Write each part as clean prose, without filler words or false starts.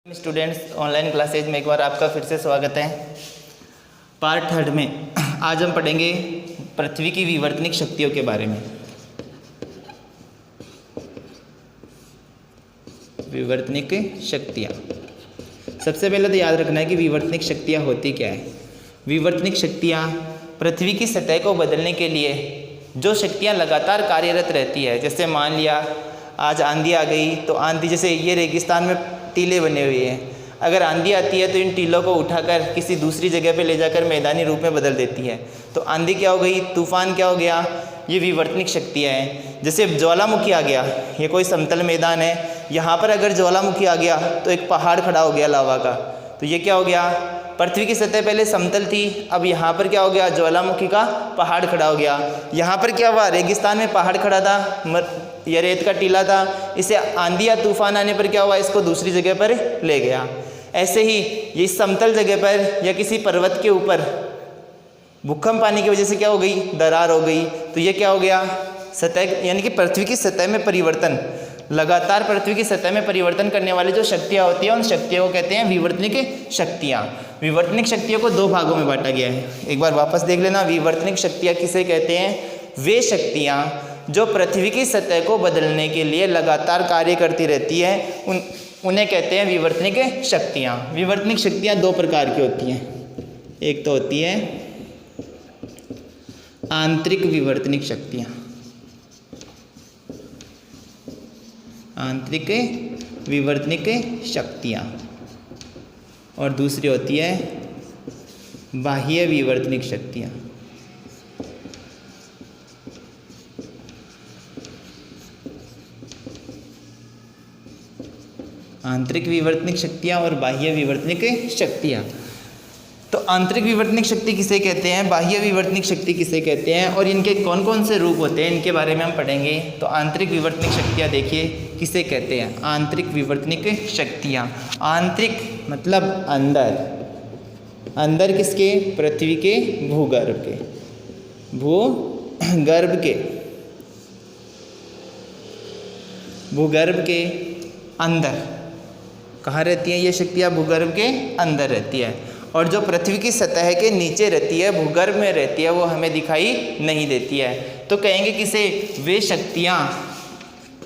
Students, online classes में एक बार आपका फिर से स्वागत है। पार्ट थर्ड में आज हम पढ़ेंगे पृथ्वी की विवर्तनिक शक्तियों के बारे में। विवर्तनिक शक्तियाँ, सबसे पहले तो याद रखना है कि विवर्तनिक शक्तियाँ होती क्या है। विवर्तनिक शक्तियाँ पृथ्वी की सतह को बदलने के लिए जो शक्तियाँ लगातार कार्यरत रहती है। जैसे मान लिया आज आंधी आ गई तो आंधी, जैसे ये रेगिस्तान में टीले बने हुए हैं, अगर आंधी आती है तो इन टीलों को उठाकर किसी दूसरी जगह पे ले जाकर मैदानी रूप में बदल देती है। तो आंधी क्या हो गई, तूफान क्या हो गया, ये विवर्तनिक शक्तियाँ हैं। जैसे ज्वालामुखी आ गया, ये कोई समतल मैदान है, यहाँ पर अगर ज्वालामुखी आ गया तो एक पहाड़ खड़ा हो गया लावा का। तो ये क्या हो गया, पृथ्वी की सतह पहले समतल थी, अब यहाँ पर क्या हो गया, ज्वालामुखी का पहाड़ खड़ा हो गया। यहाँ पर क्या हुआ, रेगिस्तान में पहाड़ खड़ा था, यह रेत का टीला था, इसे आंधी या तूफान आने पर क्या हुआ, इसको दूसरी जगह पर ले गया। ऐसे ही ये समतल जगह पर या किसी पर्वत के ऊपर भूकंप आने की वजह से क्या हो गई, दरार हो गई। तो ये क्या हो गया, सतह यानी कि पृथ्वी की सतह में परिवर्तन, लगातार पृथ्वी की सतह में परिवर्तन करने वाली जो शक्तियाँ होती हैं उन शक्तियों को कहते हैं विवर्तनिक शक्तियाँ। विवर्तनिक शक्तियों को दो भागों में बांटा गया है, एक बार वापस देख लेना। विवर्तनिक शक्तियाँ किसे कहते हैं, वे शक्तियाँ जो पृथ्वी की सतह को बदलने के लिए लगातार कार्य करती रहती है, उन्हें कहते हैं विवर्तनिक शक्तियाँ। विवर्तनिक शक्तियाँ दो प्रकार की होती हैं, एक तो होती है आंतरिक विवर्तनिक शक्तियाँ, आंतरिक विवर्तनिक शक्तियाँ, और दूसरी होती है बाह्य विवर्तनिक शक्तियाँ। आंतरिक विवर्तनिक शक्तियाँ और बाह्य विवर्तनिक शक्तियाँ। तो आंतरिक विवर्तनिक शक्ति किसे कहते हैं, बाह्य विवर्तनिक शक्ति किसे कहते हैं, और इनके कौन कौन से रूप होते हैं, इनके बारे में हम पढ़ेंगे। तो आंतरिक विवर्तनिक शक्तियाँ देखिए किसे कहते हैं, आंतरिक विवर्तनिक शक्तियाँ। आंतरिक मतलब अंदर, अंदर किसके, पृथ्वी के भूगर्भ के, भूगर्भ के, भूगर्भ के अंदर कहाँ रहती हैं ये शक्तियाँ, भूगर्भ के अंदर रहती है। और जो पृथ्वी की सतह के नीचे रहती है, भूगर्भ में रहती है, वो हमें दिखाई नहीं देती है। तो कहेंगे किसे, वे शक्तियाँ,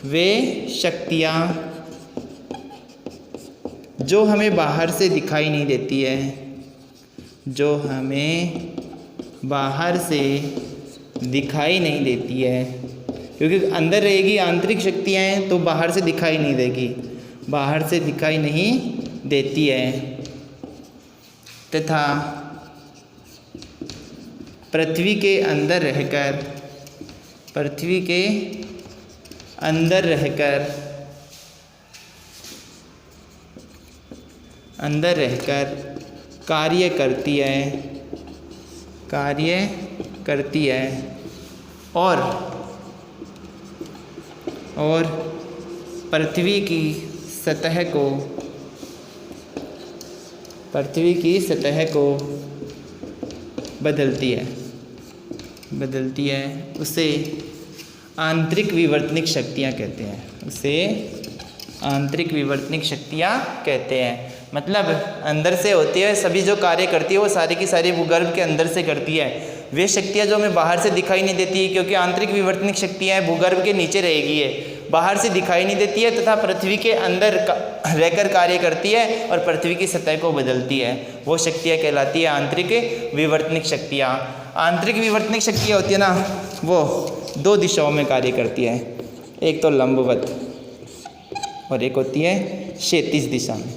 वे शक्तियाँ जो हमें बाहर से दिखाई नहीं देती है, जो हमें बाहर से दिखाई नहीं देती है, क्योंकि अंदर रहेगी आंतरिक शक्तियाँ हैं तो बाहर से दिखाई नहीं देगी, बाहर से दिखाई नहीं देती है, तथा पृथ्वी के अंदर रहकर, पृथ्वी के अंदर रहकर, अंदर रहकर कार्य करती है, कार्य करती है, और पृथ्वी की सतह को, पृथ्वी की सतह को बदलती है, बदलती है। उसे आंतरिक विवर्तनिक शक्तियाँ कहते हैं, उसे आंतरिक विवर्तनिक शक्तियाँ कहते हैं। मतलब अंदर से होती है, सभी जो कार्य करती है वो सारी की सारी भूगर्भ के अंदर से करती है। वे शक्तियाँ जो हमें बाहर से दिखाई नहीं देती, क्योंकि आंतरिक विवर्तनिक शक्तियाँ भूगर्भ के नीचे रहेगी है, बाहर से दिखाई नहीं देती है, तथा पृथ्वी के अंदर रहकर कार्य करती है और पृथ्वी की सतह को बदलती है, वो शक्तियाँ कहलाती है आंतरिक विवर्तनिक शक्तियाँ। आंतरिक विवर्तनिक शक्तियाँ होती है ना, वो दो दिशाओं में कार्य करती है, एक तो लंबवत और एक होती है क्षैतिज दिशा में,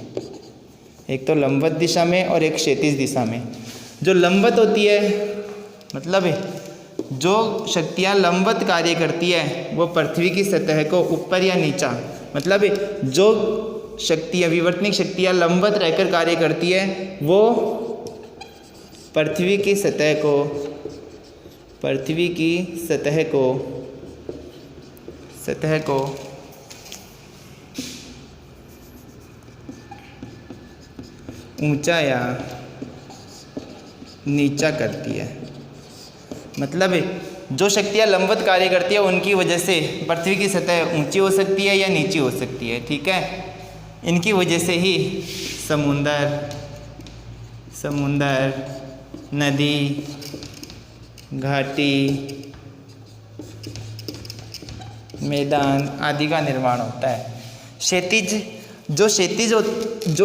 एक तो लंबवत दिशा में और एक क्षैतिज दिशा में। जो लंबवत होती है, मतलब जो शक्तियाँ लंबवत कार्य करती है वो पृथ्वी की सतह को ऊपर या नीचा, मतलब जो शक्तियाँ, विवर्तनिक शक्तियाँ लंबवत रहकर कार्य करती है वो पृथ्वी की सतह को, पृथ्वी की सतह को, सतह को ऊंचा या नीचा करती है। मतलब जो शक्तियाँ लंबवत कार्य करती है उनकी वजह से पृथ्वी की सतह ऊंची हो सकती है या नीची हो सकती है। ठीक है, इनकी वजह से ही समुंदर, नदी, घाटी, मैदान आदि का निर्माण होता है। जो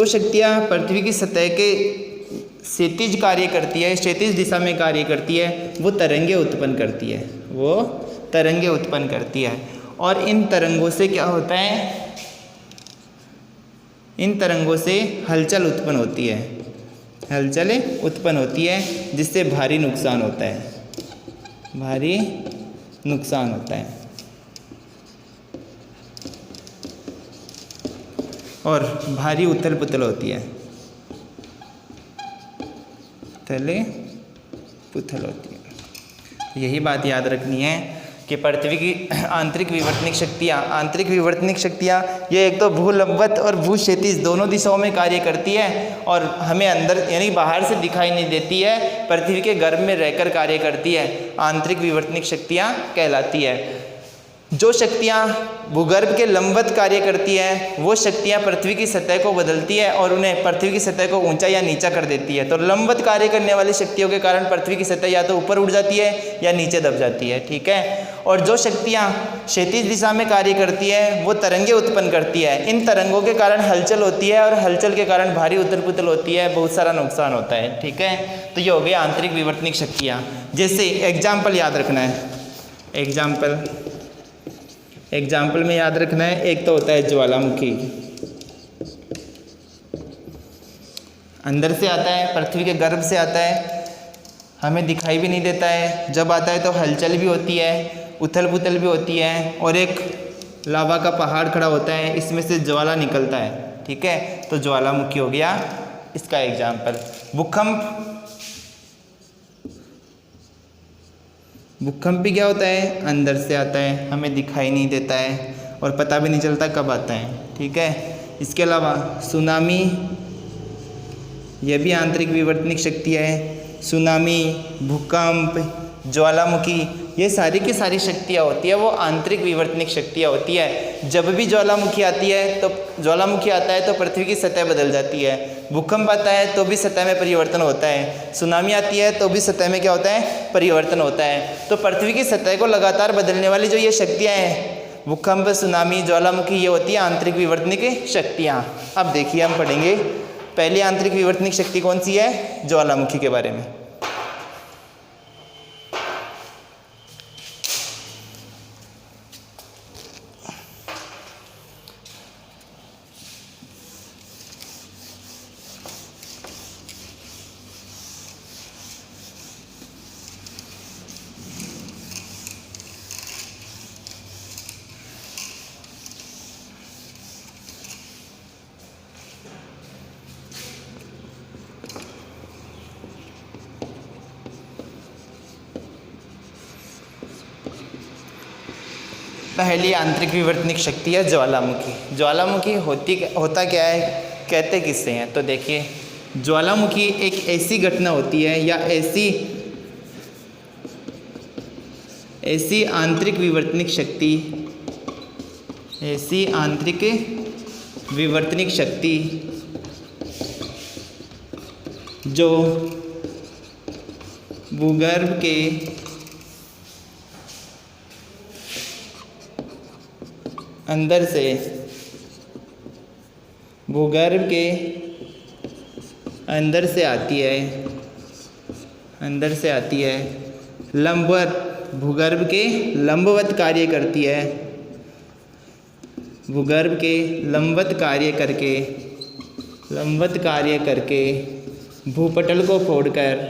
शक्तियाँ पृथ्वी की सतह के क्षैतिज कार्य करती है, क्षैतिज दिशा में कार्य करती है, वो तरंगे उत्पन्न करती है। और इन तरंगों से क्या होता है? इन तरंगों से हलचल उत्पन्न होती है, जिससे भारी नुकसान होता है। और भारी उथल पुथल होती है, यही बात याद रखनी है कि पृथ्वी की आंतरिक विवर्तनिक शक्तियाँ ये एक तो भूलंबवत और भूक्षैतिज दोनों दिशाओं में कार्य करती है और हमें अंदर यानी बाहर से दिखाई नहीं देती है, पृथ्वी के गर्भ में रहकर कार्य करती है, आंतरिक विवर्तनिक शक्तियाँ कहलाती है। जो शक्तियाँ भूगर्भ के लंबवत कार्य करती है वो शक्तियाँ पृथ्वी की सतह को बदलती है और उन्हें पृथ्वी की सतह को ऊंचा या नीचा कर देती है। तो लंबवत कार्य करने वाली शक्तियों के कारण पृथ्वी की सतह या तो ऊपर उठ जाती है या नीचे दब जाती है, ठीक है। और जो शक्तियाँ क्षैतिज दिशा में कार्य करती है वो तरंगे उत्पन्न करती है। इन तरंगों के कारण हलचल होती है और हलचल के कारण भारी उथल पुथल होती है, बहुत सारा नुकसान होता है, ठीक है। तो ये हो गया आंतरिक विवर्तनिक शक्तियाँ। जैसे एग्जाम्पल याद रखना है, एग्जाम्पल में याद रखना है, एक तो होता है ज्वालामुखी, अंदर से आता है, पृथ्वी के गर्भ से आता है, हमें दिखाई भी नहीं देता है, जब आता है तो हलचल भी होती है, उथल पुथल भी होती है और एक लावा का पहाड़ खड़ा होता है, इसमें से ज्वाला निकलता है, ठीक है। तो ज्वालामुखी हो गया इसका एग्जाम्पल। भूकंप भी क्या होता है? अंदर से आता है, हमें दिखाई नहीं देता है और पता भी नहीं चलता कब आता है, ठीक है। इसके अलावा सुनामी, यह भी आंतरिक विवर्तनिक शक्ति है। सुनामी, भूकंप, ज्वालामुखी, ये सारी की सारी शक्तियाँ होती है वो आंतरिक विवर्तनिक शक्तियाँ होती है। जब भी ज्वालामुखी आता है तो पृथ्वी की सतह बदल जाती है। भूकंप आता है तो भी सतह में परिवर्तन होता है। सुनामी आती है तो भी सतह में क्या होता है? परिवर्तन होता है। तो पृथ्वी की सतह को लगातार बदलने वाली जो ये शक्तियाँ हैं, भूकंप, सुनामी, ज्वालामुखी, ये होती है आंतरिक विवर्तनिक शक्तियाँ। अब देखिए हम पढ़ेंगे पहली आंतरिक विवर्तनिक शक्ति कौन सी है? ज्वालामुखी के बारे में। पहली आंतरिक विवर्तनिक शक्ति है ज्वालामुखी। ज्वालामुखी होता क्या है, कहते किससे हैं? तो देखिए, ज्वालामुखी एक ऐसी घटना होती है या ऐसी आंतरिक विवर्तनिक शक्ति जो भूगर्भ के अंदर से आती है, भूगर्भ के लंबवत कार्य करती है, भूगर्भ के लंबवत कार्य करके भूपटल को फोड़कर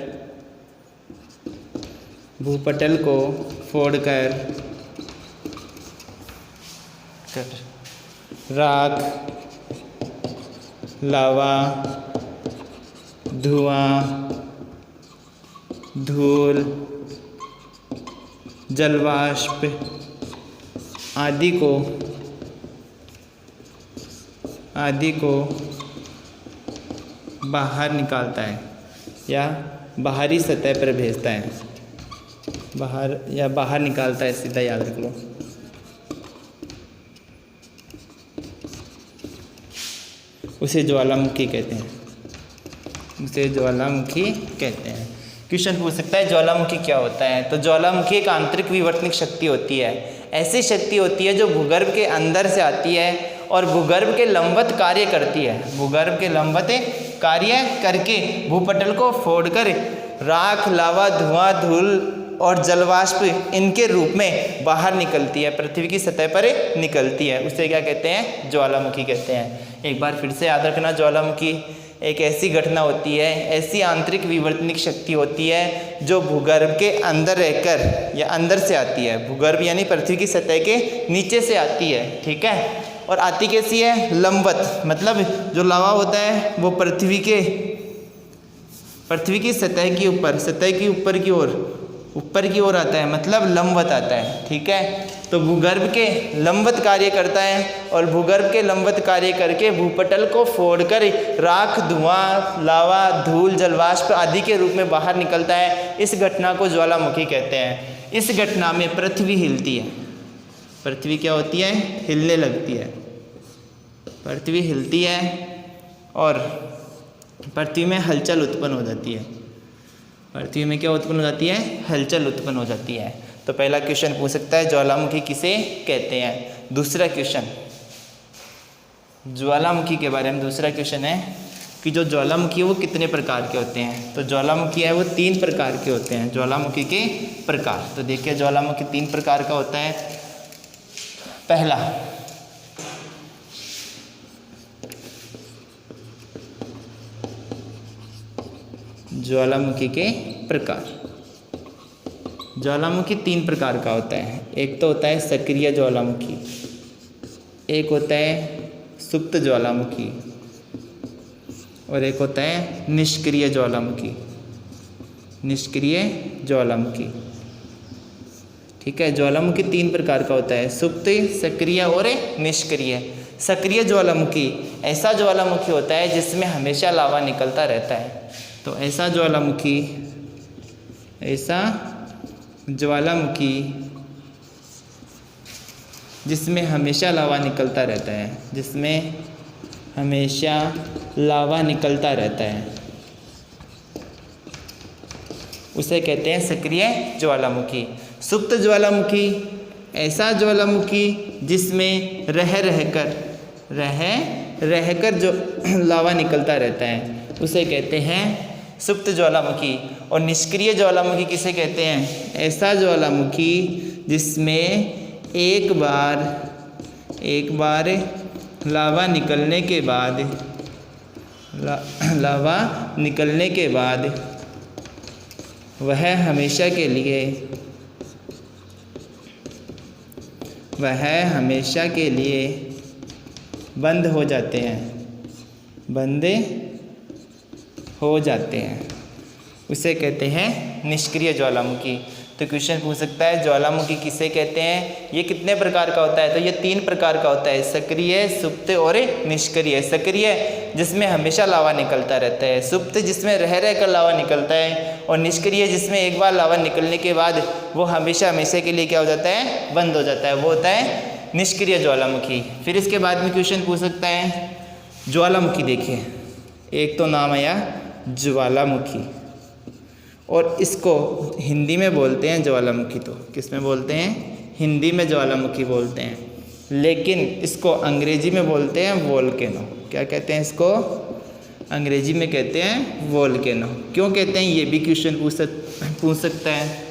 राख, लावा, धुआं, धूल, जलवाष्प आदि को बाहर निकालता है या बाहरी सतह पर भेजता है, बाहर निकालता है, सीधा याद रख लो। उसे ज्वालामुखी कहते हैं, उसे ज्वालामुखी कहते हैं। क्वेश्चन पूछ सकता है ज्वालामुखी क्या होता है? तो ज्वालामुखी एक आंतरिक विवर्तनिक शक्ति होती है। ऐसी शक्ति होती है जो भूगर्भ के अंदर से आती है और भूगर्भ के लंबवत कार्य करती है। भूगर्भ के लंबवत कार्य करके भूपटल को फोड़कर राख, लावा, धुआं, धूल और जलवाष्प इनके रूप में बाहर निकलती है, पृथ्वी की सतह पर निकलती है। उसे क्या कहते हैं? ज्वालामुखी कहते हैं। एक बार फिर से याद रखना, ज्वालामुखी एक ऐसी घटना होती है, ऐसी आंतरिक विवर्तनिक शक्ति होती है जो भूगर्भ के अंदर रहकर या अंदर से आती है। भूगर्भ यानी पृथ्वी की सतह के नीचे से आती है, ठीक है। और आती कैसी है? लंबवत, मतलब जो लावा होता है वो पृथ्वी की सतह के ऊपर, सतह की ऊपर की ओर आता है, मतलब लंबवत आता है, ठीक है। तो भूगर्भ के लंबवत कार्य करता है और भूगर्भ के लंबवत कार्य करके भूपटल को फोड़कर राख, धुआं, लावा, धूल, जलवाष्प आदि के रूप में बाहर निकलता है। इस घटना को ज्वालामुखी कहते हैं। इस घटना में पृथ्वी हिलती है। पृथ्वी क्या होती है? हिलने लगती है। पृथ्वी हिलती है और पृथ्वी में हलचल उत्पन्न हो जाती है। पृथ्वी में क्या उत्पन्न हो जाती है? हलचल उत्पन्न हो जाती है। तो पहला क्वेश्चन पूछ सकता है ज्वालामुखी किसे कहते हैं। दूसरा क्वेश्चन ज्वालामुखी के बारे में, दूसरा क्वेश्चन है कि जो ज्वालामुखी है वो कितने प्रकार के होते हैं। तो ज्वालामुखी है वो 3 प्रकार के होते हैं। ज्वालामुखी के प्रकार, तो देखिए ज्वालामुखी 3 प्रकार का होता है। पहला ज्वालामुखी के प्रकार। ज्वालामुखी 3 प्रकार का होता है। एक तो होता है सक्रिय ज्वालामुखी, एक होता है सुप्त ज्वालामुखी और एक होता है निष्क्रिय ज्वालामुखी। निष्क्रिय ज्वालामुखी, ठीक है। ज्वालामुखी 3 प्रकार का होता है, सुप्त, सक्रिय और निष्क्रिय। सक्रिय ज्वालामुखी ऐसा ज्वालामुखी होता है जिसमें हमेशा लावा निकलता रहता है। तो ऐसा ज्वालामुखी जिसमें हमेशा लावा निकलता रहता है, जिसमें हमेशा लावा निकलता रहता है, उसे कहते हैं सक्रिय ज्वालामुखी। सुप्त ज्वालामुखी ऐसा ज्वालामुखी जिसमें रह रहकर जो लावा निकलता रहता है, उसे कहते हैं सुप्त ज्वालामुखी। और निष्क्रिय ज्वालामुखी किसे कहते हैं? ऐसा ज्वालामुखी जिसमें एक बार लावा निकलने के बाद वह हमेशा के लिए बंद हो जाते हैं, उसे कहते हैं निष्क्रिय ज्वालामुखी। तो क्वेश्चन पूछ सकता है ज्वालामुखी किसे कहते हैं, ये कितने प्रकार का होता है? तो ये 3 प्रकार का होता है, सक्रिय, सुप्त और निष्क्रिय। सक्रिय जिसमें हमेशा लावा निकलता रहता है, सुप्त जिसमें रह कर लावा निकलता है, और निष्क्रिय जिसमें एक बार लावा निकलने के बाद वो हमेशा के लिए क्या हो जाता है? बंद हो जाता है, वो होता है निष्क्रिय ज्वालामुखी। फिर इसके बाद में क्वेश्चन पूछ सकता है ज्वालामुखी। देखिए एक तो नाम आया ज्वालामुखी और इसको हिंदी में बोलते हैं ज्वालामुखी। तो किस में बोलते हैं? हिंदी में ज्वालामुखी बोलते हैं, लेकिन इसको अंग्रेजी में बोलते हैं वोल्केनो। क्या कहते हैं इसको? अंग्रेजी में कहते हैं वोल्केनो। क्यों कहते हैं ये भी क्वेश्चन पूछ सकता है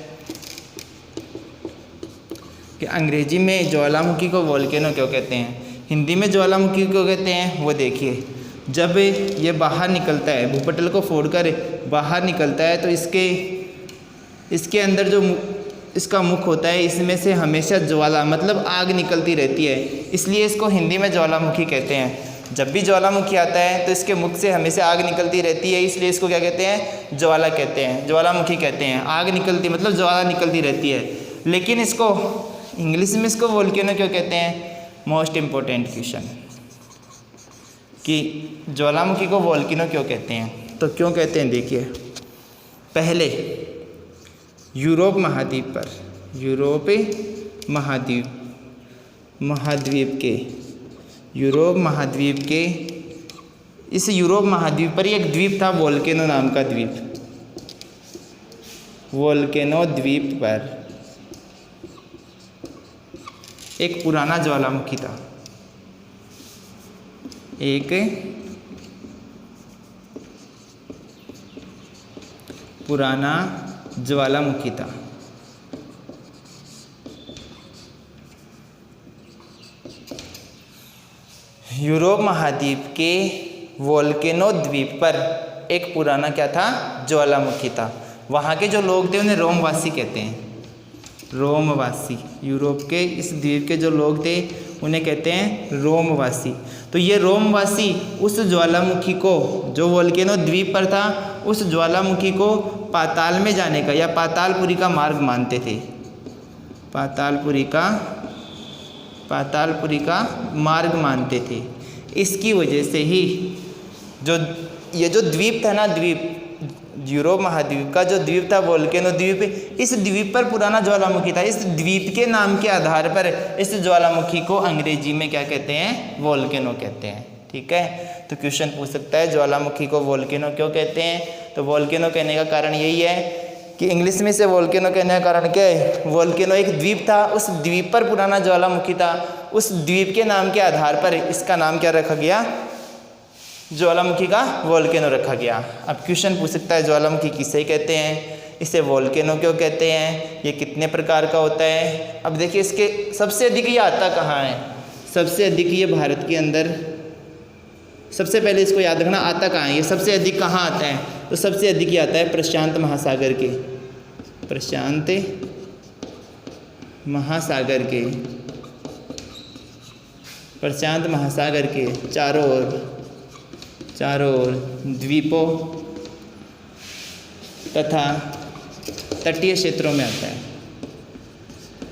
कि अंग्रेजी में ज्वालामुखी को वोल्केनो क्यों कहते हैं, हिंदी में ज्वालामुखी क्यों कहते हैं। वो देखिए, जब ये बाहर निकलता है, भूपटल को फोड़कर बाहर निकलता है, तो इसके अंदर जो इसका मुख होता है, इसमें से हमेशा ज्वाला मतलब आग निकलती रहती है, इसलिए इसको हिंदी में ज्वालामुखी कहते हैं। जब भी ज्वालामुखी आता है तो इसके मुख से हमेशा आग निकलती रहती है, इसलिए इसको क्या कहते हैं? ज्वाला कहते हैं, ज्वालामुखी कहते हैं। आग निकलती मतलब ज्वाला निकलती रहती है। लेकिन इसको इंग्लिश में इसको वोल्केनो क्यों कहते हैं? मोस्ट इम्पोर्टेंट क्वेश्चन कि ज्वालामुखी को वोल्केनो क्यों कहते हैं। तो क्यों कहते हैं देखिए, पहले यूरोप महाद्वीप के इस यूरोप महाद्वीप पर एक द्वीप था, वोल्केनो नाम का द्वीप। वोल्केनो द्वीप पर एक पुराना ज्वालामुखी था, एक पुराना ज्वालामुखी था। यूरोप महाद्वीप के वोल्केनो द्वीप पर एक पुराना क्या था, ज्वालामुखी था। वहाँ के जो लोग थे उन्हें रोमवासी कहते हैं, रोमवासी। यूरोप के इस द्वीप के जो लोग थे उन्हें कहते हैं रोमवासी। तो ये रोमवासी उस ज्वालामुखी को, जो वोल्केनो द्वीप पर था, उस ज्वालामुखी को पाताल में जाने का या पातालपुरी का मार्ग मानते थे। पातालपुरी का मार्ग मानते थे। इसकी वजह से ही ये जो द्वीप था ना, द्वीप यूरोप महाद्वीप का जो द्वीप था वोल्केनो द्वीप, इस द्वीप पर पुराना ज्वालामुखी था। इस द्वीप के नाम के आधार पर इस ज्वालामुखी को अंग्रेजी में क्या कहते हैं, वोल्केनो कहते हैं। ठीक है, तो क्वेश्चन पूछ सकता है ज्वालामुखी को वोल्केनो क्यों कहते हैं। तो वोल्केनो कहने का कारण यही है कि इंग्लिश में से वोल्केनो कहने का कारण क्या है, वोल्केनो एक द्वीप था, उस द्वीप पर पुराना ज्वालामुखी था, उस द्वीप के नाम के आधार पर इसका नाम क्या रखा गया, ज्वालामुखी का वोल्केनो रखा गया। अब क्वेश्चन पूछ सकता है ज्वालामुखी किसे कहते हैं, इसे वोल्केनो क्यों कहते हैं, ये कितने प्रकार का होता है। अब देखिए इसके सबसे अधिक ये आता कहाँ है, सबसे अधिक ये भारत के अंदर, सबसे पहले इसको याद रखना आता कहाँ है, ये सबसे अधिक कहाँ आता है। तो सबसे अधिक ये आता है प्रशांत महासागर के, प्रशांत महासागर के, प्रशांत महासागर के चारों ओर द्वीपों तथा तटीय क्षेत्रों में आता है,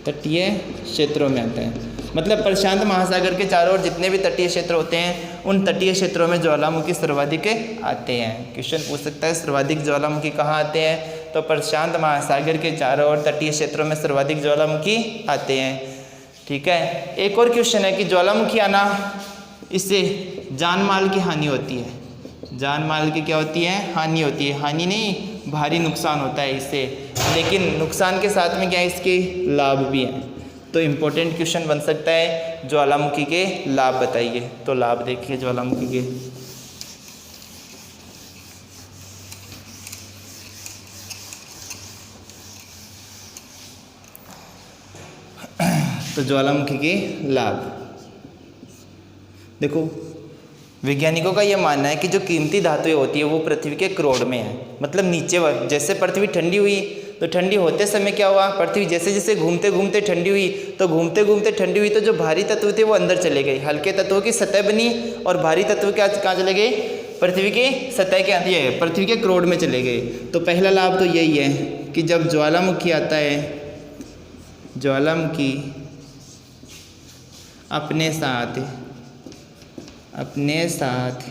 तटीय क्षेत्रों में आता है। मतलब प्रशांत महासागर के चारों ओर जितने भी तटीय क्षेत्र होते हैं, उन तटीय क्षेत्रों में ज्वालामुखी सर्वाधिक आते हैं। क्वेश्चन पूछ सकता है सर्वाधिक ज्वालामुखी कहाँ आते हैं, तो प्रशांत महासागर के चारों ओर तटीय क्षेत्रों में सर्वाधिक ज्वालामुखी आते हैं। ठीक है, एक और क्वेश्चन है कि ज्वालामुखी आना, इससे जान माल की हानि होती है, जान माल की क्या होती है, हानि होती है। हानि नहीं, भारी नुकसान होता है इससे, लेकिन नुकसान के साथ में क्या है, इसके लाभ भी हैं। तो इम्पोर्टेंट क्वेश्चन बन सकता है ज्वालामुखी के लाभ बताइए। तो लाभ देखिए ज्वालामुखी के, तो ज्वालामुखी के लाभ देखो, वैज्ञानिकों का यह मानना है कि जो कीमती धातुएं होती है वो पृथ्वी के क्रोड में है, मतलब नीचे। जैसे पृथ्वी ठंडी हुई तो ठंडी होते समय क्या हुआ, पृथ्वी जैसे जैसे घूमते घूमते ठंडी हुई, तो घूमते घूमते ठंडी हुई तो जो भारी तत्व थे वो अंदर चले गए, हल्के तत्वों की सतह बनी, और भारी तत्व कहाँ चले गए, पृथ्वी के सतह के ये पृथ्वी के क्रोड में चले गए। तो पहला लाभ तो यही है कि जब ज्वालामुखी आता है, ज्वालामुखी अपने साथ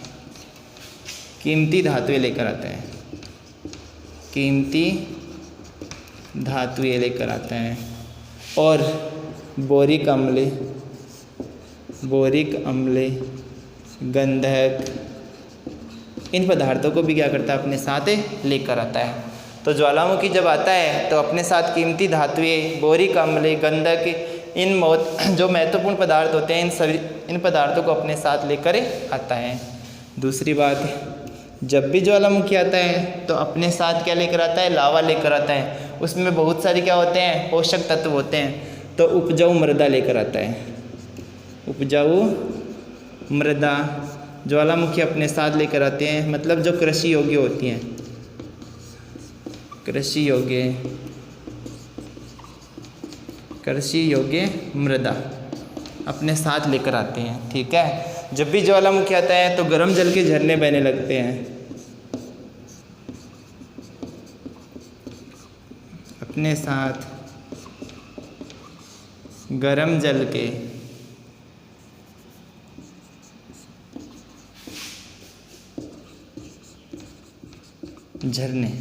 कीमती धातुएं लेकर आता है, कीमती धातुएं लेकर आता है, और बोरिक अम्ल, गंधक, इन पदार्थों को भी क्या करता है, अपने साथ लेकर आता है। तो ज्वालामुखी जब आता है तो अपने साथ कीमती धातुएं, बोरिक अम्ल, गंधक, इन जो महत्वपूर्ण पदार्थ होते हैं, इन पदार्थों को अपने साथ लेकर आता है। दूसरी बात, जब भी ज्वालामुखी आता है तो अपने साथ क्या लेकर आता है, लावा लेकर आता है। उसमें बहुत सारे क्या होते हैं, पोषक तत्व होते हैं। तो उपजाऊ मृदा लेकर आता है, उपजाऊ मृदा ज्वालामुखी अपने साथ लेकर आते हैं, मतलब जो कृषि योग्य होती हैं, कृषि योग्य मृदा अपने साथ लेकर आते हैं। ठीक है, जब भी ज्वालामुखी आता है तो गर्म जल के झरने बहने लगते हैं, अपने साथ गर्म जल के झरने,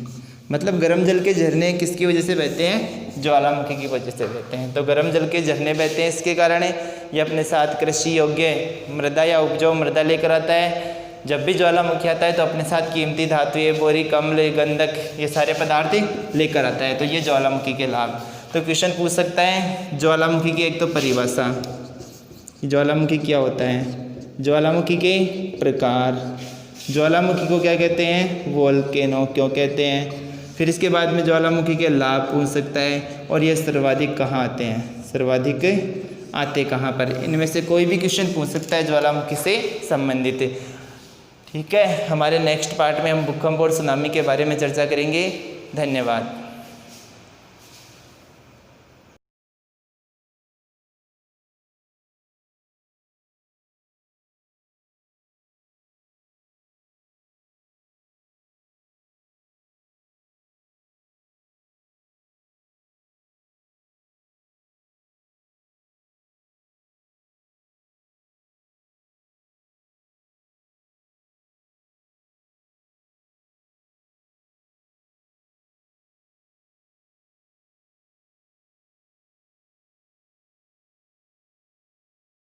मतलब गर्म जल के झरने किसकी वजह से बहते हैं, ज्वालामुखी की वजह से बहते हैं। तो गर्म जल के झरने बहते हैं, इसके कारण ये अपने साथ कृषि योग्य मृदा या उपजाऊ मृदा लेकर आता है। जब भी ज्वालामुखी आता है तो अपने साथ कीमती धातुएं, बोरिक अम्ल, गंधक, ये सारे पदार्थ लेकर आता है। तो ये ज्वालामुखी के लाभ। तो क्वेश्चन पूछ सकता है ज्वालामुखी की एक तो परिभाषा, ज्वालामुखी क्या होता है, ज्वालामुखी के प्रकार, ज्वालामुखी को क्या कहते हैं, वोल्केनो क्यों कहते हैं, फिर इसके बाद में ज्वालामुखी के लाभ पूछ सकता है, और ये सर्वाधिक कहाँ आते हैं, सर्वाधिक आते कहाँ पर। इनमें से कोई भी क्वेश्चन पूछ सकता है ज्वालामुखी से संबंधित। ठीक है, हमारे नेक्स्ट पार्ट में हम भूकंप और सुनामी के बारे में चर्चा करेंगे। धन्यवाद।